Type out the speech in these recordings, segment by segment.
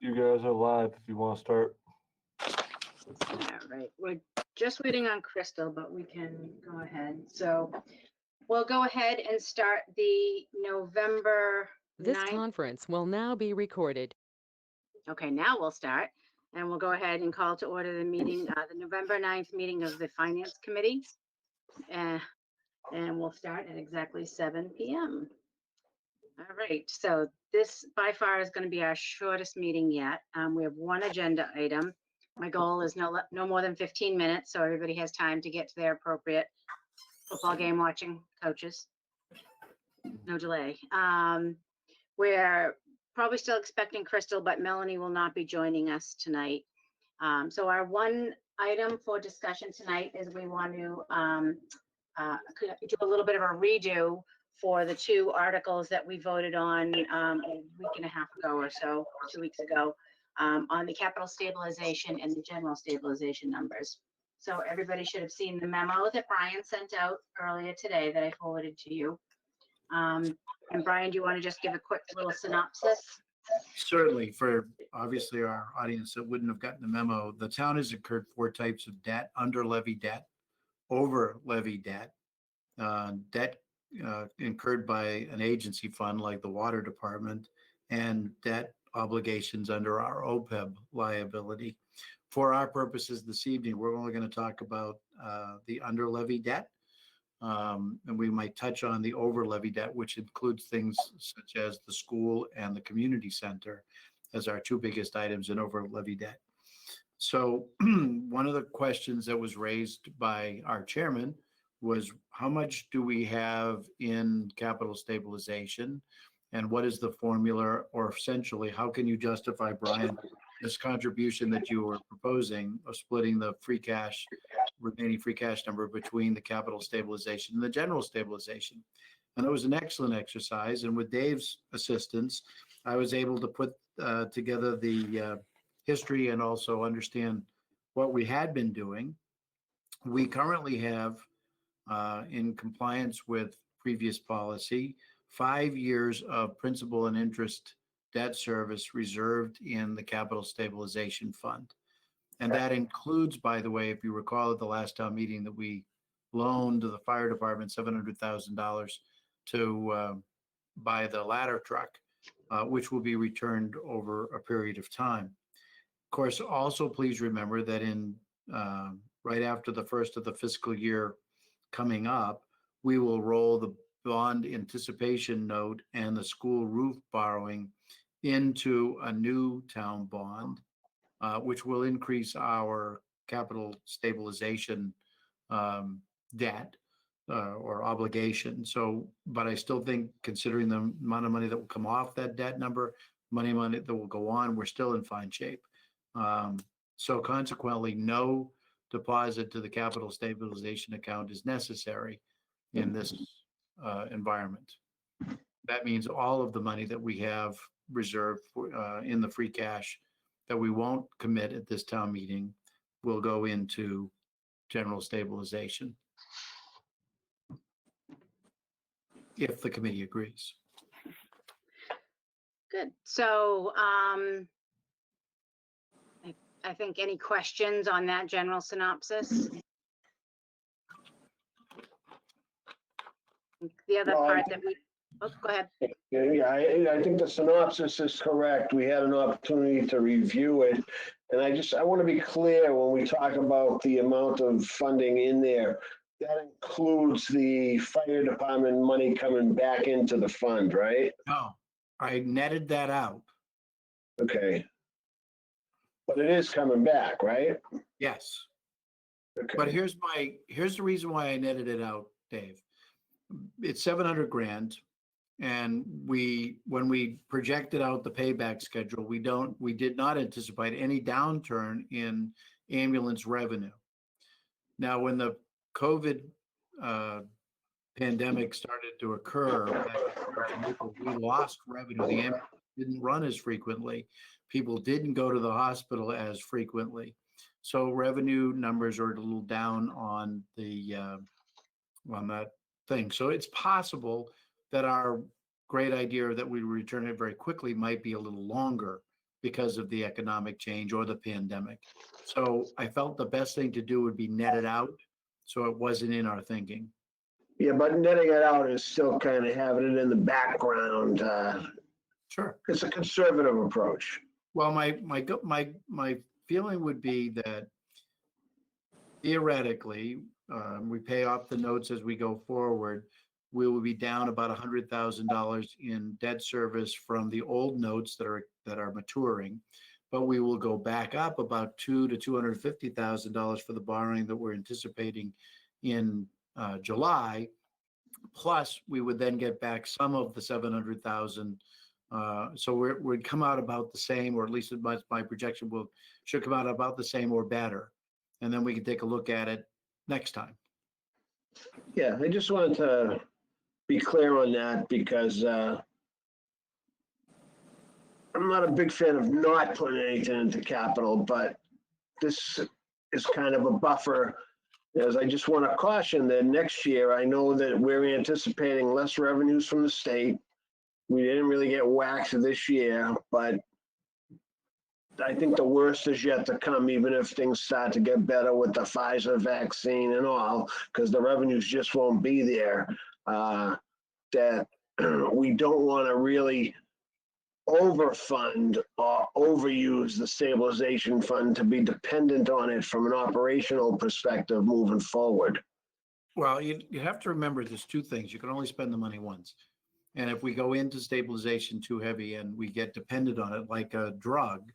You guys are live if you want to start. All right, we're just waiting on Crystal, but we can go ahead. So we'll go ahead and start the November This 9th. conference will now be recorded. Okay, now we'll start. And we'll go ahead and call to order the meeting, the November 9th meeting of the Finance Committee. And we'll start at exactly 7 p.m. All right, so this by far is going to be our shortest meeting yet. We have one agenda item. My goal is no more than 15 minutes, so everybody has time to get to their appropriate football game watching coaches. No delay. We're probably still expecting Crystal, but Melanie will not be joining us tonight. So our one item for discussion tonight is we want to do a little bit of a redo for the two articles that we voted on a week and a half ago or so, 2 weeks ago, on the capital stabilization and the general stabilization numbers. So everybody should have seen the memo that Brian sent out earlier today that I forwarded to you. And Brian, do you want to just give a quick little synopsis? Certainly, for obviously our audience that wouldn't have gotten the memo, the town has incurred 4 types of debt: under levy debt, over levy debt, debt incurred by an agency fund like the water department, and debt obligations under our OPEB liability. For our purposes this evening, we're only going to talk about the under levy debt. And we might touch on the over levy debt, which includes things such as the school and the community center as our 2 biggest items in over levy debt. So one of the questions that was raised by our chairman was, how much do we have in capital stabilization? And what is the formula, or essentially, how can you justify, Brian, this contribution that you were proposing of splitting the remaining free cash number between the capital stabilization and the general stabilization? And it was an excellent exercise. And with Dave's assistance, I was able to put together the history and also understand what we had been doing. We currently have, in compliance with previous policy, 5 years of principal and interest debt service reserved in the capital stabilization fund. And that includes, by the way, if you recall at the last town meeting, that we loaned the fire department $700,000 to buy the ladder truck, which will be returned over a period of time. Of course, also please remember that in right after the first of the fiscal year coming up, we will roll the bond anticipation note and the school roof borrowing into a new town bond, which will increase our capital stabilization debt or obligation. So, but I still think, considering the amount of money that will come off that debt number, money that will go on, we're still in fine shape. So consequently, no deposit to the capital stabilization account is necessary in this environment. That means all of the money that we have reserved for, in the free cash that we won't commit at this town meeting will go into general stabilization, if the committee agrees. Good. So I think any questions on that general synopsis? The other part that we, oh, go ahead. Yeah, I think the synopsis is correct. We had an opportunity to review it. And I want to be clear when we talk about the amount of funding in there, that includes the fire department money coming back into the fund, right? No, I netted that out. Okay. But it is coming back, right? Yes. Okay. But here's the reason why I netted it out, Dave. It's 700 grand. And when we projected out the payback schedule, we did not anticipate any downturn in ambulance revenue. Now, when the COVID pandemic started to occur, we lost revenue. The ambulance didn't run as frequently. People didn't go to the hospital as frequently. So revenue numbers are a little down on the on that thing. So it's possible that our great idea that we return it very quickly might be a little longer because of the economic change or the pandemic. So I felt the best thing to do would be net it out, so it wasn't in our thinking. Yeah, but netting it out is still kind of having it in the background. Sure. It's a conservative approach. Well, my feeling would be that theoretically, we pay off the notes as we go forward. We will be down about $100,000 in debt service from the old notes that are maturing, but we will go back up about $200,000 to $250,000 for the borrowing that we're anticipating in July. Plus, we would then get back some of the $700,000. So we'd come out about the same, or at least my projection should come out about the same or better. And then we can take a look at it next time. Yeah, I just wanted to be clear on that because I'm not a big fan of not putting anything into capital, but this is kind of a buffer. As I just want to caution that next year, I know that we're anticipating less revenues from the state. We didn't really get whacked this year, but I think the worst is yet to come, even if things start to get better with the Pfizer vaccine and all, because the revenues just won't be there. That we don't want to really overfund or overuse the stabilization fund to be dependent on it from an operational perspective moving forward. Well, you have to remember there's two things. You can only spend the money once. And if we go into stabilization too heavy and we get dependent on it like a drug,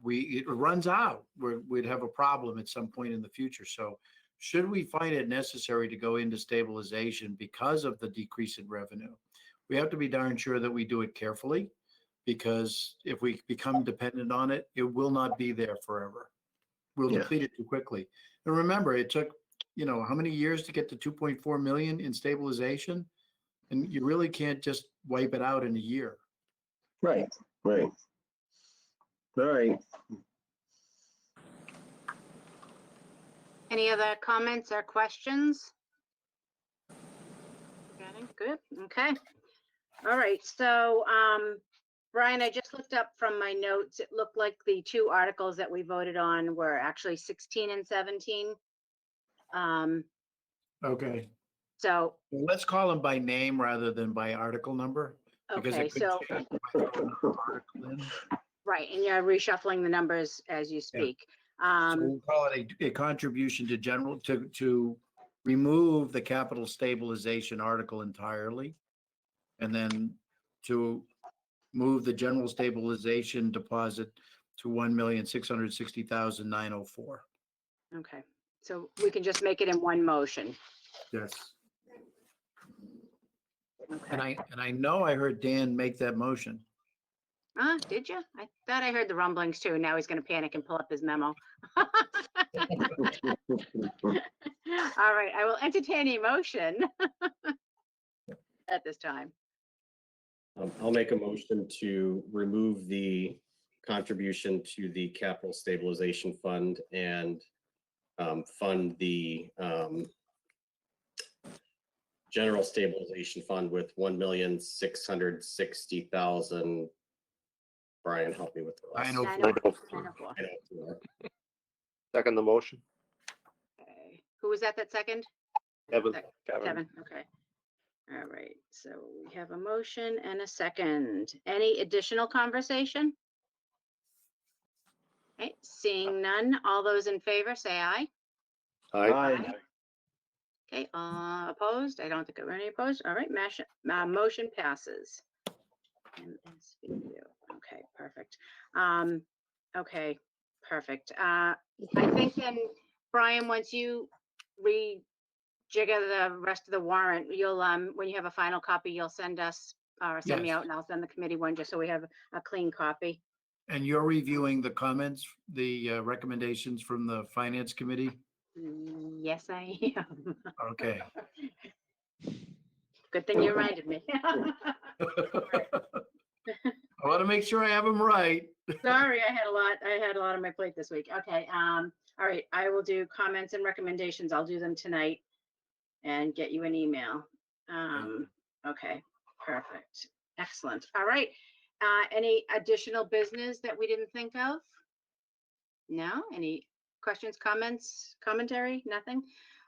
it runs out. We'd have a problem at some point in the future. So should we find it necessary to go into stabilization because of the decrease in revenue, we have to be darn sure that we do it carefully, because if we become dependent on it, it will not be there forever. We'll deplete it too quickly. And remember, it took, how many years to get to 2.4 million in stabilization? And you really can't just wipe it out in a year. Right. All right. Any other comments or questions? Good. Okay. All right. So, Brian, I just looked up from my notes. It looked like the two articles that we voted on were actually 16 and 17. Okay. So, Well, let's call them by name rather than by article number. Because okay. it could So, change if I throw another article in. right. And you're reshuffling the numbers as you speak. So we'll call it a contribution to general, to remove the capital stabilization article entirely. And then to move the general stabilization deposit to $1,660,904. Okay. So we can just make it in one motion. Yes. Okay. And I know I heard Dan make that motion. Did you? I thought I heard the rumblings too. Now he's going to panic and pull up his memo. All right. I will entertain a motion at this time. I'll make a motion to remove the contribution to the capital stabilization fund and fund the general stabilization fund with 1,660,000. Brian, help me with the rest. 904. Second the motion. Okay. Who was that second? Kevin. Kevin. Okay. All right. So we have a motion and a second. Any additional conversation? Okay. Seeing none. All those in favor say aye. Aye. Okay. Opposed? I don't think there were any opposed. All right. Motion passes. MSVU. Okay, perfect. Okay, perfect. I think then, Brian, once you rejigger the rest of the warrant, you'll when you have a final copy, you'll send us or send me Yes. out, and I'll send the committee one just so we have a clean copy. And you're reviewing the comments, the recommendations from the finance committee? Yes, I am. Okay. Good thing you reminded me. I want to make sure I have them right. Sorry, I had a lot on my plate this week. Okay, all right, I will do comments and recommendations. I'll do them tonight and get you an email. Okay, perfect. Excellent. All right. Any additional business that we didn't think of? No? Any questions, comments, commentary? Nothing?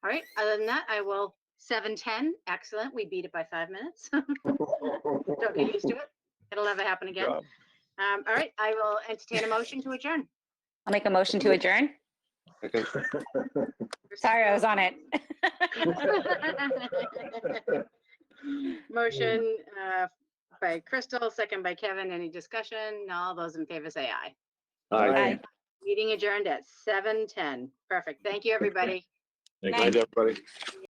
All right, other than that, I will, 7:10, excellent. We beat it by 5 minutes. Don't get used to it. It'll never happen again. Job. All right, I will entertain a motion to adjourn. I'll make a motion to adjourn. Second. Sorry, I was on it. Motion by Crystal, second by Kevin. Any discussion? All those in favor say aye. Aye. Aye. Meeting adjourned at 7:10. Perfect. Thank you, everybody. Thank Night, you. everybody. Yeah.